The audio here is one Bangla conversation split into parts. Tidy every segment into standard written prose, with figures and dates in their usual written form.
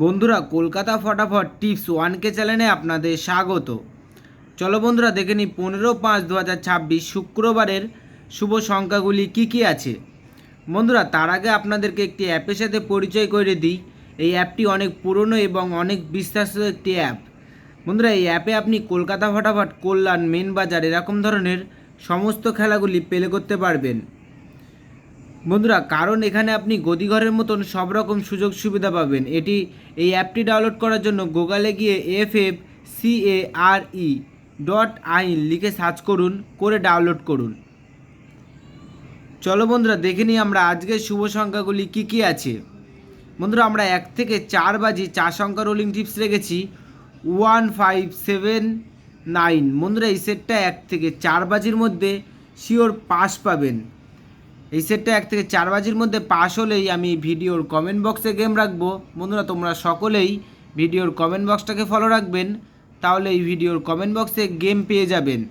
বন্ধুরা, কলকাতা ফটাফট টিপস 1K চ্যানেলে আপনাদের স্বাগত। চলো বন্ধুরা, দেখে নিই 15/5/2026 শুক্রবারের শুভ সংখ্যাগুলি কি কি আছে। বন্ধুরা, তার আগে আপনাদেরকে একটি অ্যাপের সাথে পরিচয় করে দিই। এই অ্যাপটি অনেক পুরনো এবং অনেক বিশ্বস্ত একটি অ্যাপ। বন্ধুরা, এই অ্যাপে আপনি কলকাতা ফটাফট, কল্যাণ, মেন বাজার এরকম ধরনের সমস্ত খেলাগুলি প্লে করতে পারবেন। বন্ধুরা, কারণ এখানে আপনি গদিঘরের মতন সব রকম সুযোগ সুবিধা পাবেন। এই অ্যাপটি ডাউনলোড করার জন্য গুগলে গিয়ে FFCARE.in লিখে সার্চ করুন, করে ডাউনলোড করুন। চলো বন্ধুরা, দেখে নিই আমরা আজকের শুভ সংখ্যাগুলি কি কি আছে। বন্ধুরা, আমরা 1 থেকে 4 বাজি 4 সংখ্যা রোলিং টিপস রেখেছি 1579। বন্ধুরা, এই সেটটা 1 থেকে 4 বাজির মধ্যে শিওর পাস পাবেন। এই সেটটা 1 থেকে 4 বাজির মধ্যে পাস হলেই আমি ভিডিওর কমেন্ট বক্সে গেম রাখবো। বন্ধুরা, তোমরা সকলেই ভিডিওর কমেন্ট বক্সটাকে ফলো রাখবেন, তাহলে এই ভিডিওর কমেন্ট বক্সে গেম পেয়ে যাবেন।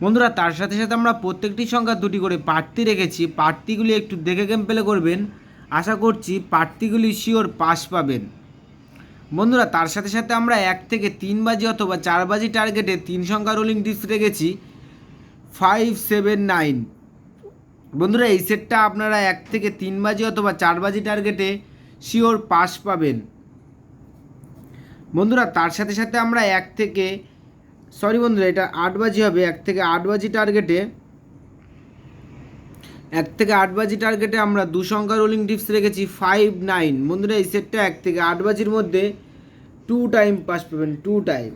বন্ধুরা, তার সাথে সাথে আমরা প্রত্যেকটি সংখ্যা দুটি করে প্রার্থী রেখেছি। প্রার্থীগুলি একটু দেখে গেম প্লে করবেন, আশা করছি প্রার্থীগুলি শিওর পাস পাবেন। বন্ধুরা, তার সাথে সাথে আমরা 1 থেকে 3 বাজি অথবা 4 বাজি টার্গেটে 3 সংখ্যা রোলিং টিপস রেখেছি 579। বন্ধুরা, এই সেটটা আপনারা 1 থেকে 3 বাজি অথবা 4 বাজি টার্গেটে শিওর পাস পাবেন। বন্ধুরা, তার সাথে সাথে আমরা 1 থেকে বন্ধুরা, এটা 8 বাজি হবে। 1 থেকে 8 বাজি টার্গেটে আমরা 2 সংখ্যা রোলিং টিপস রেখেছি 59। বন্ধুরা, এই সেটটা 1 থেকে 8 বাজির মধ্যে 2 টাইম পাস পাবেন, 2 টাইম।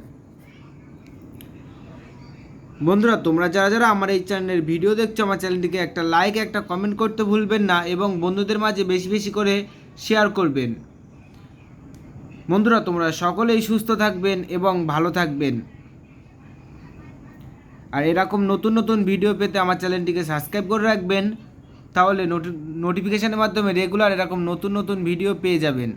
বন্ধুরা, তোমরা যারা যারা আমার এই চ্যানেলের ভিডিও দেখছো, আমার চ্যানেলটিকে একটা লাইক, একটা কমেন্ট করতে ভুলবেন না এবং বন্ধুদের মাঝে বেশি বেশি করে শেয়ার করবেন। বন্ধুরা, তোমরা সকলেই সুস্থ থাকবেন এবং ভালো থাকবেন। আর এরকম নতুন নতুন ভিডিও পেতে আমার চ্যানেলটিকে সাবস্ক্রাইব করে রাখবেন, তাহলে নোটিফিকেশানের মাধ্যমে রেগুলার এরকম নতুন নতুন ভিডিও পেয়ে যাবেন।